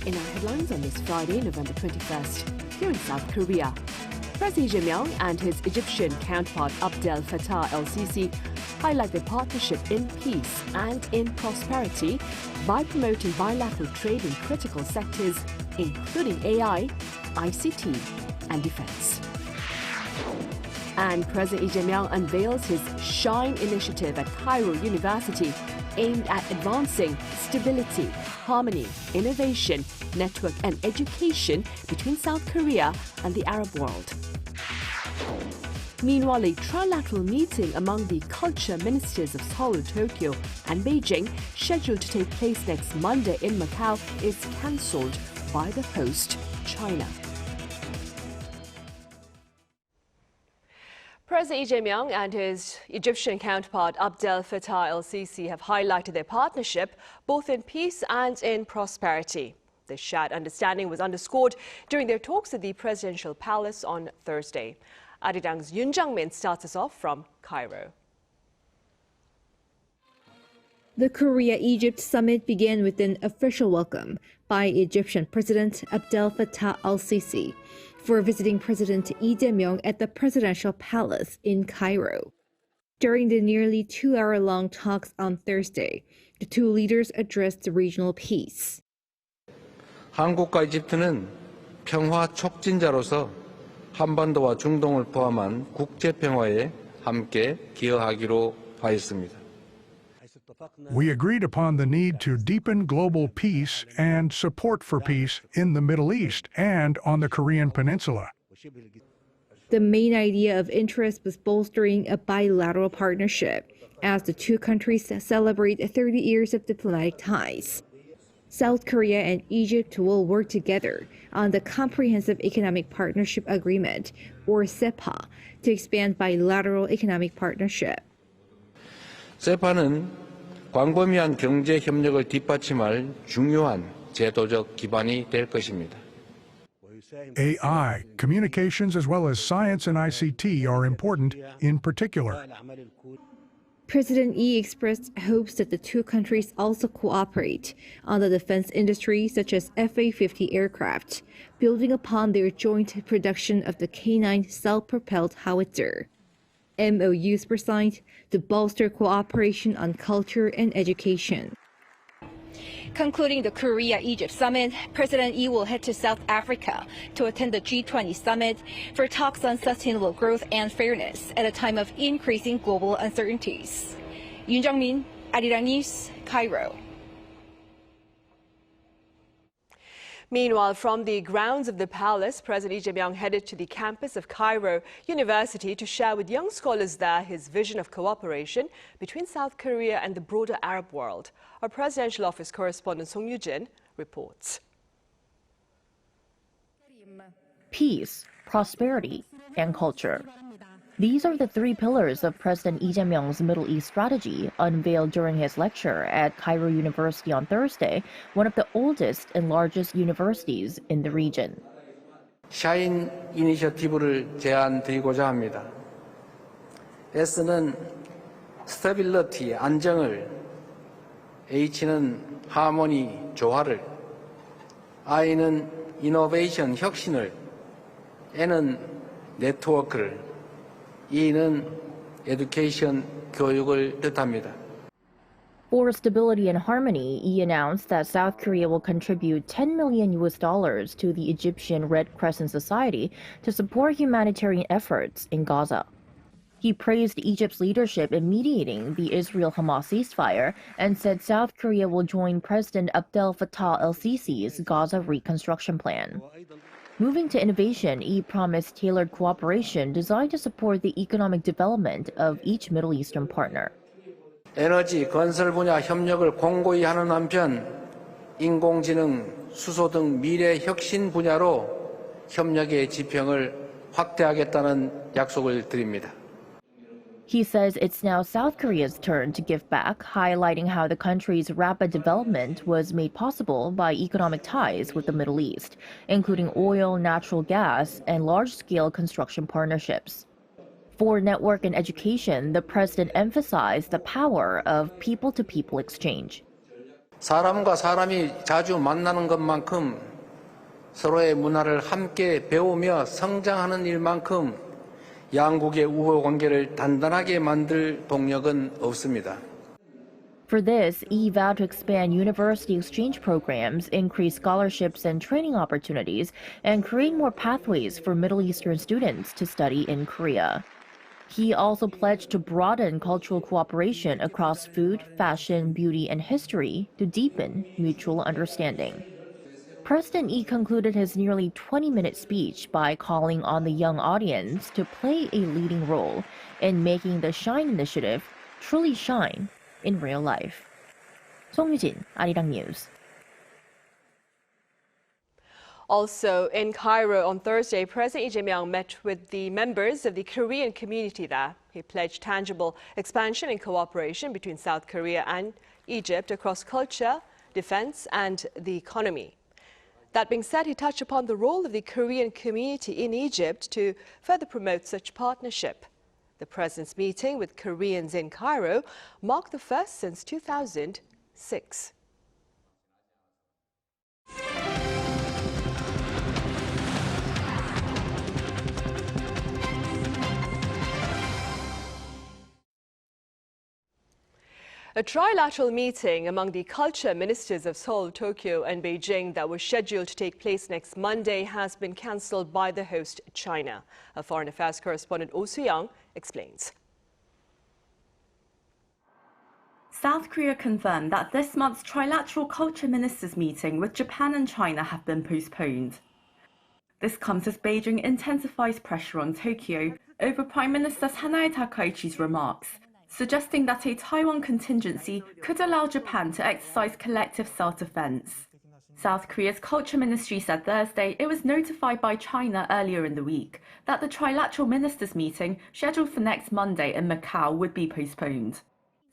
In our headlines on this Friday, November 21st, here in South Korea, President Lee and his Egyptian counterpart Abdel Fattah el-Sisi highlight their partnership in peace and in prosperity by promoting bilateral trade in critical sectors, including AI, ICT, and defense. And President Lee unveils his SHINE initiative at Cairo University, aimed at advancing stability, harmony, innovation, network and education between South Korea and the Arab world. Meanwhile, a trilateral meeting among the culture ministers of Seoul, Tokyo and Beijing, scheduled to take place next Monday in Macau, is cancelled by the host, China. President Lee and his Egyptian counterpart Abdel Fattah el-Sisi have highlighted their partnership both in peace and in prosperity. This shared understanding was underscored during their talks at the presidential palace on Thursday. Arirang's Min starts us off from Cairo. The Korea-Egypt summit began with an official welcome by Egyptian President Abdel Fattah el-Sisi for visiting President Lee at the presidential palace in Cairo. During the nearly 2-hour-long talks on Thursday, the two leaders addressed the regional peace. 한국과 이집트는 평화 촉진자로서 한반도와 중동을 포함한 국제 평화에 함께 기여하기로 하였습니다. We agreed upon the need to deepen global peace and support for peace in the Middle East and on the Korean Peninsula. The main idea of interest was bolstering a bilateral partnership as the two countries celebrate 30 years of diplomatic ties. South Korea and Egypt will work together on the Comprehensive Economic Partnership Agreement, or CEPA, to expand bilateral economic partnership. 세파는 광범위한 경제 협력을 뒷받침할 중요한 제도적 기반이 될 것입니다. AI, communications as well as science and ICT are important in particular. President Lee expressed hopes that the two countries also cooperate on the defense industry, such as F-A-50 aircraft, building upon their joint production of the K9 self-propelled howitzer. MOUs were signed to bolster cooperation on culture and education. Concluding the Korea-Egypt summit, President Lee will head to South Africa to attend the G20 summit for talks on sustainable growth and fairness at a time of increasing global uncertainties. Min, Arirang News, Cairo. Meanwhile, from the grounds of the palace, President Lee headed to the campus of Cairo University to share with young scholars there his vision of cooperation between South Korea and the broader Arab world. Our presidential office correspondent Song Yoo-jin reports. Peace, prosperity, and culture. These are the three pillars of President Lee Middle East strategy unveiled during his lecture at Cairo University on Thursday, one of the oldest and largest universities in the region. 샤인 이니셔티브를 제안드리고자 합니다. S는 스테빌리티, 안정을, H는 하모니, 조화를, I는 이노베이션, 혁신을, N은 네트워크를, E는 education, 교육을 뜻합니다. For stability and harmony, Lee announced that South Korea will contribute $10 million to the Egyptian Red Crescent Society to support humanitarian efforts in Gaza. He praised Egypt's leadership in mediating the Israel-Hamas ceasefire and said South Korea will join President Abdel Fattah el-Sisi's Gaza reconstruction plan. Moving to innovation, Lee promised tailored cooperation designed to support the economic development of each Middle Eastern partner. 에너지, 건설 분야 협력을 공고히 하는 한편 인공지능, 수소 등 미래 혁신 분야로 협력의 지평을 확대하겠다는 약속을 드립니다. He says it's now South Korea's turn to give back, highlighting how the country's rapid development was made possible by economic ties with the Middle East, including oil, natural gas, and large-scale construction partnerships. For network and education, the president emphasized the power of people-to-people exchange. 사람과 사람이 자주 만나는 것만큼 서로의 문화를 함께 배우며 성장하는 일만큼 양국의 우호 관계를 단단하게 만들 동력은 없습니다. For this, Yi vowed to expand university exchange programs, increase scholarships and training opportunities, and create more pathways for Middle Eastern students to study in Korea. He also pledged to broaden cultural cooperation across food, fashion, beauty, and history to deepen mutual understanding. President Yi concluded his nearly 20-minute speech by calling on the young audience to play a leading role in making the Shine Initiative truly shine in real life. 송유진, Arirang News. Also in Cairo on Thursday, President Inje-gun met with the members of the Korean community there. He pledged tangible expansion in cooperation between South Korea and Egypt across culture, defense, and the economy. That being said, he touched upon the role of the Korean community in Egypt to further promote such partnership. The president's meeting with Koreans in Cairo marked the first since 2006. A trilateral meeting among the culture ministers of Seoul, Tokyo and Beijing that was scheduled to take place next Monday has been cancelled by the host, China. Our foreign affairs correspondent Oh Soo-young explains. South Korea confirmed that this month's trilateral culture ministers meeting with Japan and China have been postponed. This comes as Beijing intensifies pressure on Tokyo over Prime Minister Sanae Takaichi's remarks, suggesting that a Taiwan contingency could allow Japan to exercise collective self-defense. South Korea's Culture Ministry said Thursday it was notified by China earlier in the week that the trilateral ministers meeting scheduled for next Monday in Macau would be postponed.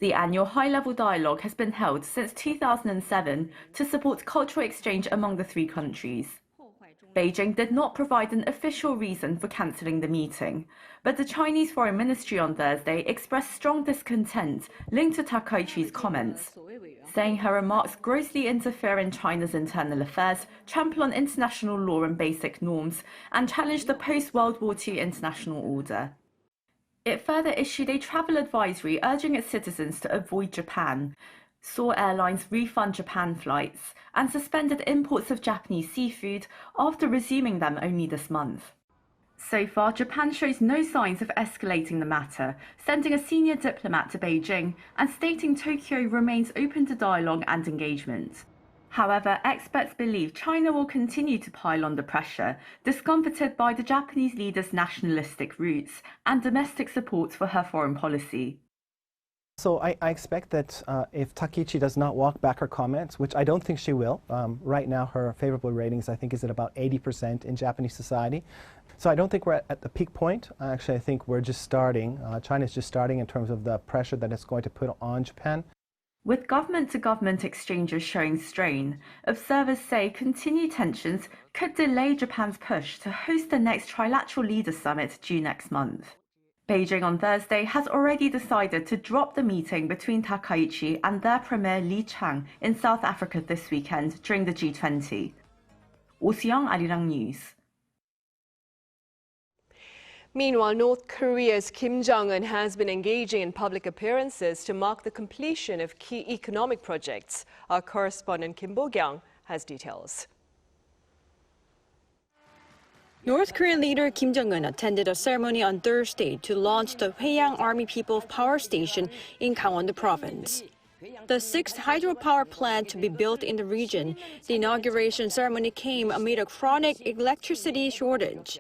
The annual high-level dialogue has been held since 2007 to support cultural exchange among the three countries. Beijing did not provide an official reason for cancelling the meeting, but the Chinese Foreign Ministry on Thursday expressed strong discontent linked to Takaichi's comments, saying her remarks grossly interfere in China's internal affairs, trample on international law and basic norms, and challenge the post-World War II international order. It further issued a travel advisory urging its citizens to avoid Japan, saw airlines refund Japan flights, and suspended imports of Japanese seafood after resuming them only this month. So far, Japan shows no signs of escalating the matter, sending a senior diplomat to Beijing and stating Tokyo remains open to dialogue and engagement. However, experts believe China will continue to pile on the pressure, discomfited by the Japanese leader's nationalistic roots and domestic support for her foreign policy. So I expect that if Takaichi does not walk back her comments, which I don't think she will, right now her favorable ratings I think is at about 80% in Japanese society. So I don't think we're at the peak point. Actually, I think we're just starting. China's just starting in terms of the pressure that it's going to put on Japan. With government-to-government exchanges showing strain, observers say continued tensions could delay Japan's push to host the next Trilateral Leaders Summit due next month. Beijing on Thursday has already decided to drop the meeting between Takaichi and their Premier Lee Chang in South Africa this weekend during the G20. Oh Soo-young, Arirang News. Meanwhile, North Korea's Kim Jong-un has been engaging in public appearances to mark the completion of key economic projects. Our correspondent Kim Bo-kyung has details. North Korean leader Kim Jong-un attended a ceremony on Thursday to launch the Hwayang Army People's Power Station in Gangwon Province. The sixth hydropower plant to be built in the region, the inauguration ceremony came amid a chronic electricity shortage.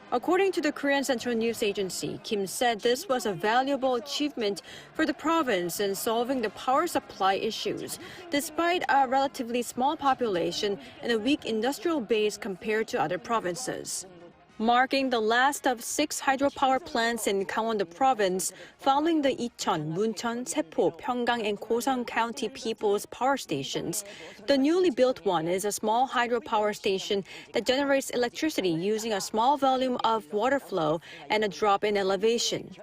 According to the Korean Central News Agency, Kim said this was a valuable achievement for the province in solving the power supply issues, despite a relatively small population and a weak industrial base compared to other provinces. marking the last of 6 hydropower plants in Gangwon province following the Icheon, Muncheon, Sepo, Pyeonggang, and Goseong County People's Power Stations. The newly built one is a small hydropower station that generates electricity using a small volume of water flow and a drop in elevation.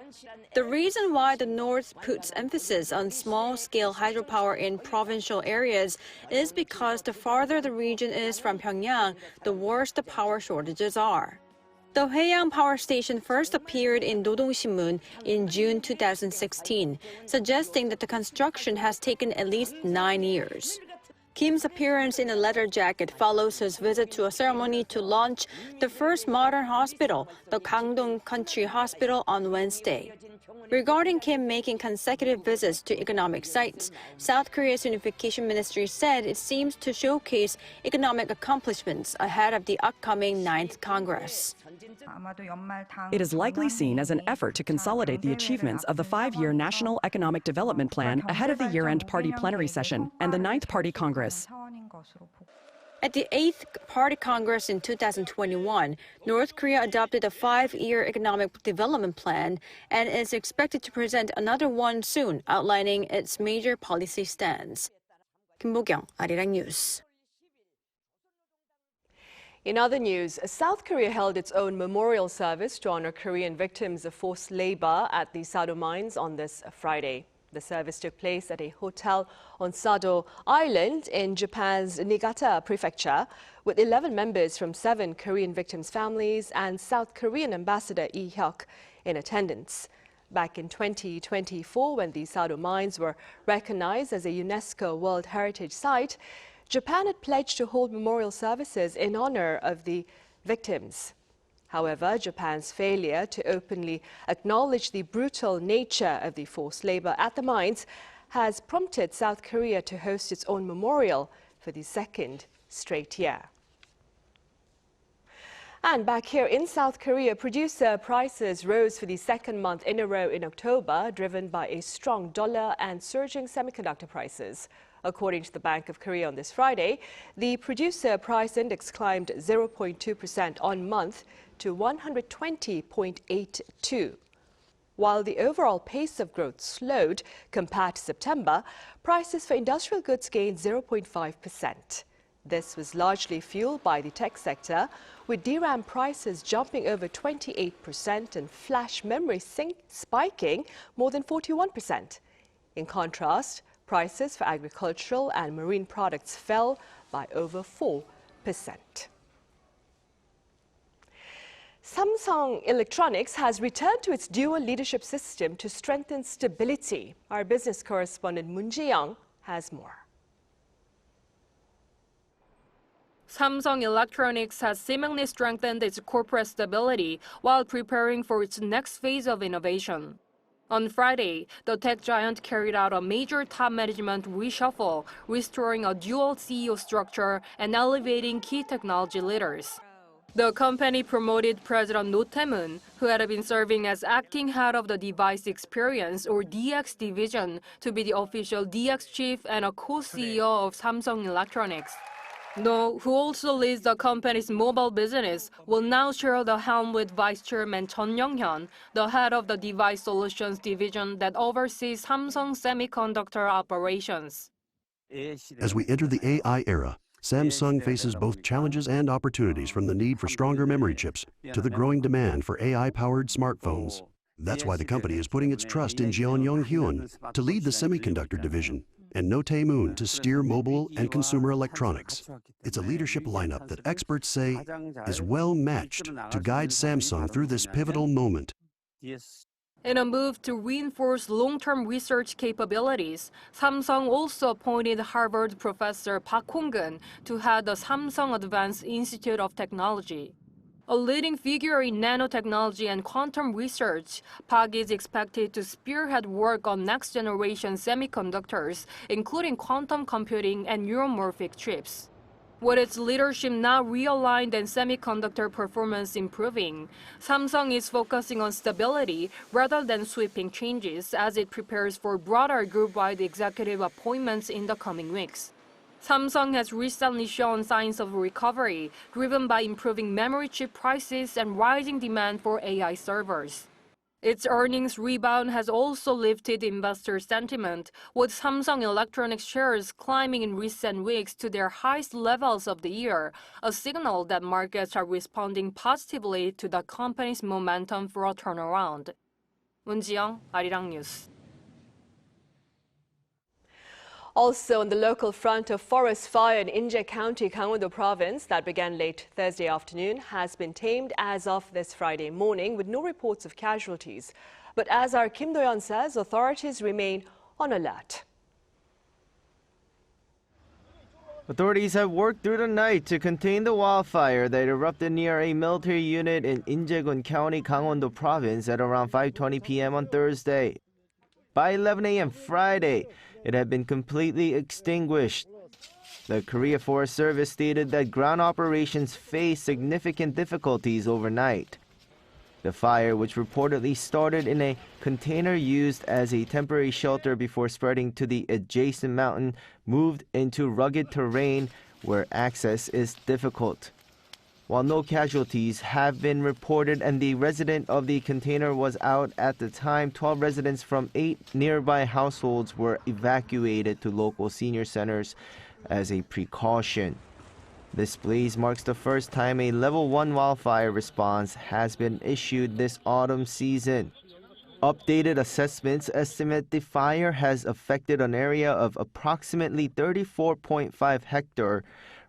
The reason why the North puts emphasis on small-scale hydropower in provincial areas is because the farther the region is from Pyongyang, the worse the power shortages are. The Hwaeyang Power Station first appeared in Dodong-sinmun in June 2016, suggesting that the construction has taken at least 9 years. Kim's appearance in a leather jacket follows his visit to a ceremony to launch the first modern hospital, the Gangdong Country Hospital, on Wednesday. Regarding Kim making consecutive visits to economic sites, South Korea's Unification Ministry said it seems to showcase economic accomplishments ahead of the upcoming 9th Congress. It is likely seen as an effort to consolidate the achievements of the 5-year National Economic Development Plan ahead of the year-end party plenary session and the 9th Party Congress. At the 8th Party Congress in 2021, North Korea adopted a 5-year economic development plan and is expected to present another one soon, outlining its major policy stands. Kim Bo-kyung, Arirang News. In other news, South Korea held its own memorial service to honor Korean victims of forced labor at the Sado Mines on this Friday. The service took place at a hotel on Sado Island in Japan's Niigata Prefecture, with 11 members from 7 Korean victims' families and South Korean Ambassador Lee Hyuk in attendance. Back in 2024, when the Sado Mines were recognized as a UNESCO World Heritage Site, Japan had pledged to hold memorial services in honor of the victims. However, Japan's failure to openly acknowledge the brutal nature of the forced labor at the mines has prompted South Korea to host its own memorial for the 2nd straight year. And back here in South Korea, producer prices rose for the 2nd month in a row in October, driven by a strong dollar and surging semiconductor prices. According to the Bank of Korea on this Friday, the producer price index climbed 0.2% on month to 120.82. While the overall pace of growth slowed compared to September, prices for industrial goods gained 0.5%. This was largely fueled by the tech sector, with DRAM prices jumping over 28% and flash memory spiking more than 41%. In contrast, prices for agricultural and marine products fell by over 4%. Samsung Electronics has returned to its dual leadership system to strengthen stability. Our business correspondent Moon Ji-young has more. Samsung Electronics has seemingly strengthened its corporate stability while preparing for its next phase of innovation. On Friday, the tech giant carried out a major top management reshuffle, restoring a dual CEO structure and elevating key technology leaders. The company promoted President Roh Tae-moon, who had been serving as acting head of the Device Experience or DX division, to be the official DX chief and a co-CEO of Samsung Electronics. Roh, who also leads the company's mobile business, will now share the helm with Vice Chairman Chun Young-hyun, the head of the Device Solutions division that oversees Samsung semiconductor operations. As we enter the AI era, Samsung faces both challenges and opportunities, from the need for stronger memory chips to the growing demand for AI-powered smartphones. That's why the company is putting its trust in Jeon Young-hyun to lead the semiconductor division and Roh Tae-moon to steer mobile and consumer electronics. It's a leadership lineup that experts say is well matched to guide Samsung through this pivotal moment. In a move to reinforce long-term research capabilities, Samsung also appointed Harvard professor Park Hong-gun to head the Samsung Advanced Institute of Technology. A leading figure in nanotechnology and quantum research, Park is expected to spearhead work on next-generation semiconductors, including quantum computing and neuromorphic chips. With its leadership now realigned and semiconductor performance improving, Samsung is focusing on stability rather than sweeping changes as it prepares for broader group-wide executive appointments in the coming weeks. Samsung has recently shown signs of recovery, driven by improving memory chip prices and rising demand for AI servers. Its earnings rebound has also lifted investor sentiment, with Samsung Electronics shares climbing in recent weeks to their highest levels of the year, a signal that markets are responding positively to the company's momentum for a turnaround. 문지영, Arirang News. Also, on the local front, a forest fire in Inje County, Gangwon-do Province that began late Thursday afternoon has been tamed as of this Friday morning with no reports of casualties. But as our Kim Do-yeon says, authorities remain on alert. Authorities have worked through the night to contain the wildfire that erupted near a military unit in Inje-gun County, Gangwon-do Province at around 5:20 p.m. on Thursday. By 11 a.m. Friday, it had been completely extinguished. The Korea Forest Service stated that ground operations faced significant difficulties overnight. The fire, which reportedly started in a container used as a temporary shelter before spreading to the adjacent mountain, moved into rugged terrain where access is difficult. While no casualties have been reported and the resident of the container was out at the time, 12 residents from 8 nearby households were evacuated to local senior centers as a precaution. This blaze marks the first time a level 1 wildfire response has been issued this autumn season. Updated assessments estimate the fire has affected an area of approximately 34.5 hectares,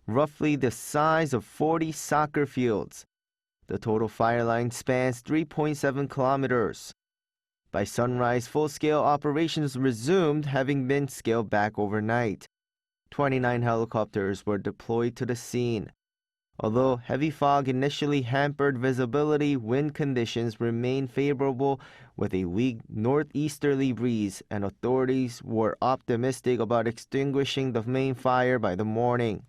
roughly the size of 40 soccer fields. The total fire line spans 3.7 kilometers. By sunrise, full-scale operations resumed, having been scaled back overnight. 29 helicopters were deployed to the scene. Although heavy fog initially hampered visibility, wind conditions remained favorable with a weak northeasterly breeze, and authorities were optimistic about extinguishing the main fire by the morning.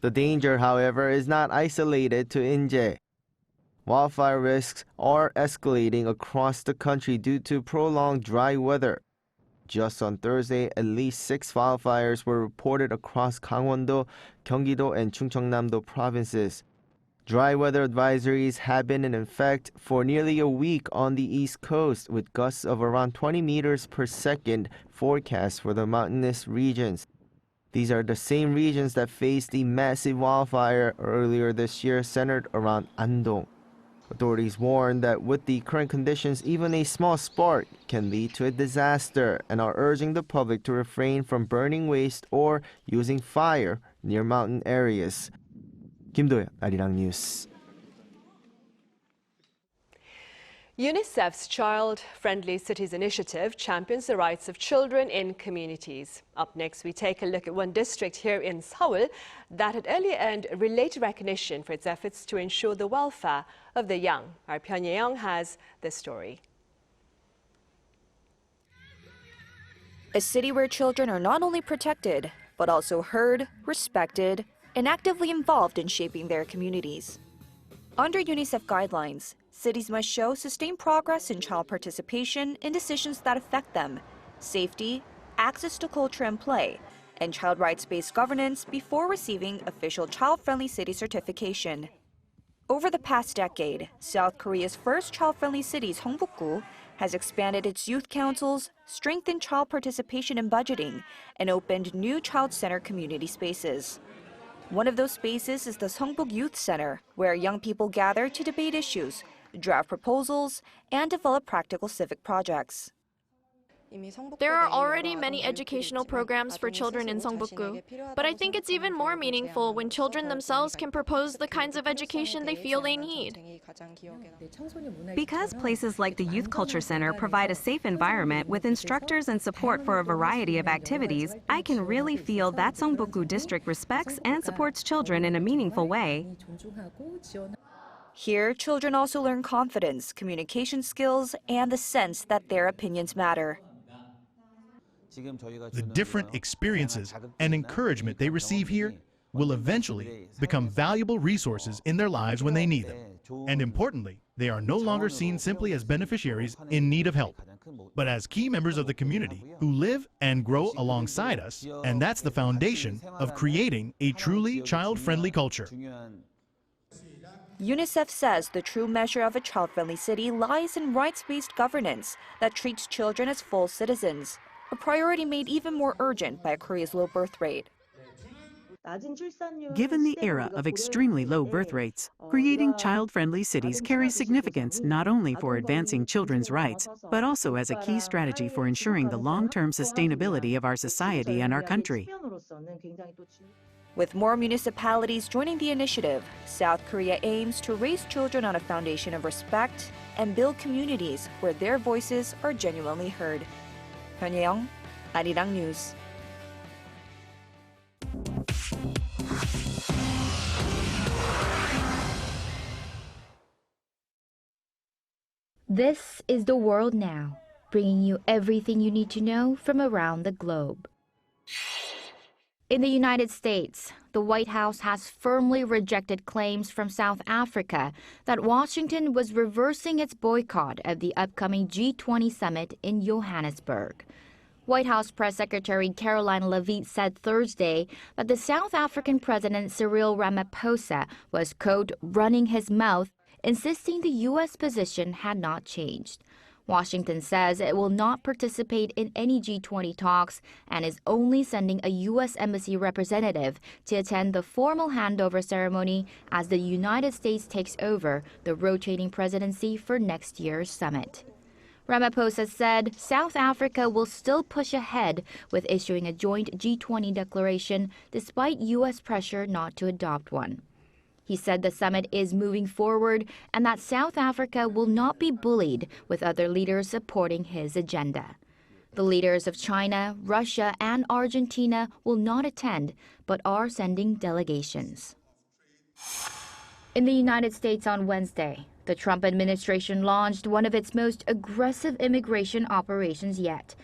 The danger, however, is not isolated to Inje. Wildfire risks are escalating across the country due to prolonged dry weather. Just on Thursday, at least 6 wildfires were reported across Gangwon-do, Gyeonggi-do, and Chungcheongnam-do provinces. Dry weather advisories have been in effect for nearly a week on the East Coast, with gusts of around 20 meters per second forecast for the mountainous regions. These are the same regions that faced the massive wildfire earlier this year centered around Andong. Authorities warn that with the current conditions, even a small spark can lead to a disaster, and are urging the public to refrain from burning waste or using fire near mountain areas. Kim Do-yeon, Arirang News. UNICEF's Child-Friendly Cities initiative champions the rights of children in communities. Up next, we take a look at one district here in Seoul that had earlier earned related recognition for its efforts to ensure the welfare of the young. Our Pyun Ye-young has this story. A city where children are not only protected, but also heard, respected, and actively involved in shaping their communities. Under UNICEF guidelines, cities must show sustained progress in child participation in decisions that affect them, safety, access to culture and play, and child rights-based governance before receiving official child-friendly city certification. Over the past decade, South Korea's first child-friendly city, Seongbuk-gu, has expanded its youth councils, strengthened child participation in budgeting, and opened new child-centered community spaces. One of those spaces is the Seongbuk Youth Center, where young people gather to debate issues, draft proposals, and develop practical civic projects. There are already many educational programs for children in Seongbuk-gu, but I think it's even more meaningful when children themselves can propose the kinds of education they feel they need. Because places like the Youth Culture Center provide a safe environment with instructors and support for a variety of activities, I can really feel that Seongbuk-gu district respects and supports children in a meaningful way. Here, children also learn confidence, communication skills, and the sense that their opinions matter. The different experiences and encouragement they receive here will eventually become valuable resources in their lives when they need them. And importantly, they are no longer seen simply as beneficiaries in need of help. but as key members of the community who live and grow alongside us, and that's the foundation of creating a truly child-friendly culture. UNICEF says the true measure of a child-friendly city lies in rights-based governance that treats children as full citizens, a priority made even more urgent by Korea's low birth rate. Given the era of extremely low birth rates, creating child-friendly cities carries significance not only for advancing children's rights, but also as a key strategy for ensuring the long-term sustainability of our society and our country. With more municipalities joining the initiative, South Korea aims to raise children on a foundation of respect and build communities where their voices are genuinely heard. Hyun-yeong, Arirang News. This is The World Now, bringing you everything you need to know from around the globe. In the United States, the White House has firmly rejected claims from South Africa that Washington was reversing its boycott of the upcoming G20 summit in Johannesburg. White House Press Secretary Caroline Leavitt said Thursday that the South African President Cyril Ramaphosa was, quote, running his mouth, insisting the U.S. position had not changed. Washington says it will not participate in any G20 talks and is only sending a U.S. Embassy representative to attend the formal handover ceremony as the United States takes over the rotating presidency for next year's summit. Ramaphosa said South Africa will still push ahead with issuing a joint G20 declaration despite U.S. pressure not to adopt one. He said the summit is moving forward and that South Africa will not be bullied with other leaders supporting his agenda. The leaders of China, Russia, and Argentina will not attend, but are sending delegations. In the United States on Wednesday, the Trump administration launched one of its most aggressive immigration operations yet.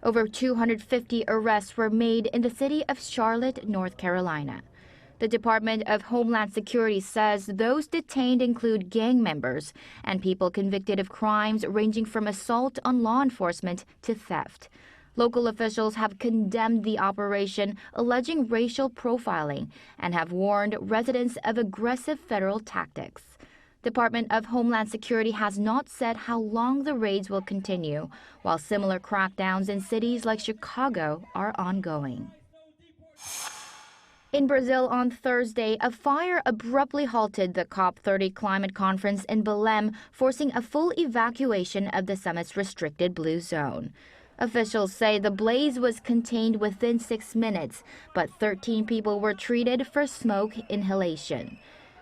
Over 250 arrests were made in the city of Charlotte, North Carolina. The Department of Homeland Security says those detained include gang members and people convicted of crimes ranging from assault on law enforcement to theft. Local officials have condemned the operation, alleging racial profiling, and have warned residents of aggressive federal tactics. Department of Homeland Security has not said how long the raids will continue, while similar crackdowns in cities like Chicago are ongoing. In Brazil on Thursday, a fire abruptly halted the COP30 climate conference in Belém, forcing a full evacuation of the summit's restricted blue zone. Officials say the blaze was contained within 6 minutes, but 13 people were treated for smoke inhalation.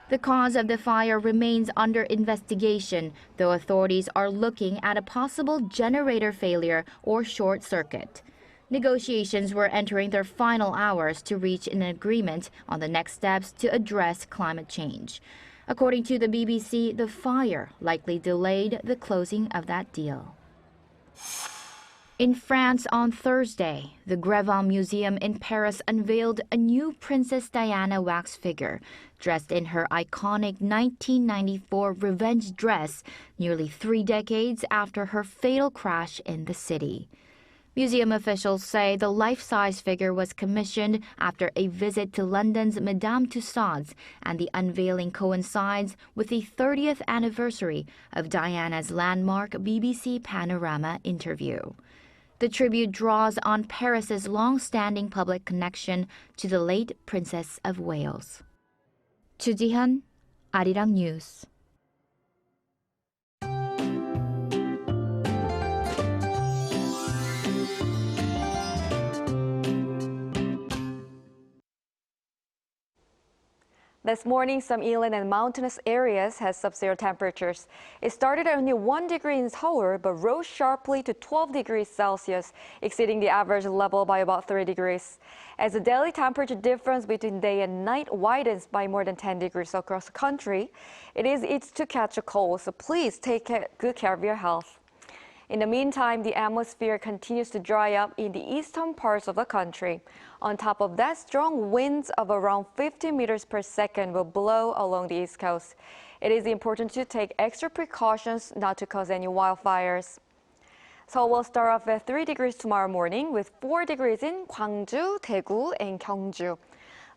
The cause of the fire remains under investigation, though authorities are looking at a possible generator failure or short circuit. Negotiations were entering their final hours to reach an agreement on the next steps to address climate change. According to the BBC, the fire likely delayed the closing of that deal. In France on Thursday, the Grevin Museum in Paris unveiled a new Princess Diana wax figure, dressed in her iconic 1994 revenge dress, nearly 3 decades after her fatal crash in the city. Museum officials say the life-size figure was commissioned after a visit to London's Madame Tussauds, and the unveiling coincides with the 30th anniversary of Diana's landmark BBC Panorama interview. The tribute draws on Paris's long-standing public connection to the late Princess of Wales. Chu Ji-hyun, Arirang News. This morning, some inland and mountainous areas had sub-zero temperatures. It started at only 1 degree in Seoul, but rose sharply to 12 degrees Celsius, exceeding the average level by about 3 degrees. As the daily temperature difference between day and night widens by more than 10 degrees across the country, it is easy to catch a cold, so please take good care of your health. In the meantime, the atmosphere continues to dry up in the eastern parts of the country. On top of that, strong winds of around 50 meters per second will blow along the east coast. It is important to take extra precautions not to cause any wildfires. Seoul will start off at 3 degrees tomorrow morning with 4 degrees in Gwangju, Daegu, and Gyeongju.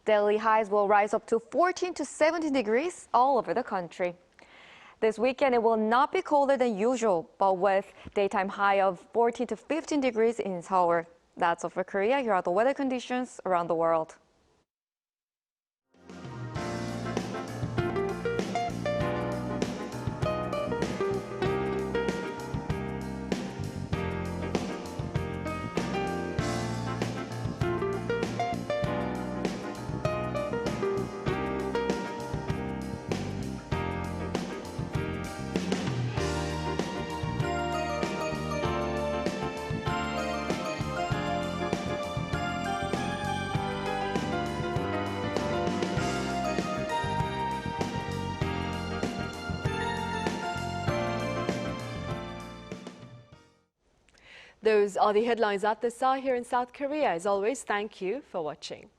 Daily highs will rise up to 14 to 17 degrees all over the country. This weekend, it will not be colder than usual, but with daytime high of 14 to 15 degrees in Seoul. That's all for Korea. Here are the weather conditions around the world. Those are the headlines at this hour here in South Korea. As always, thank you for watching.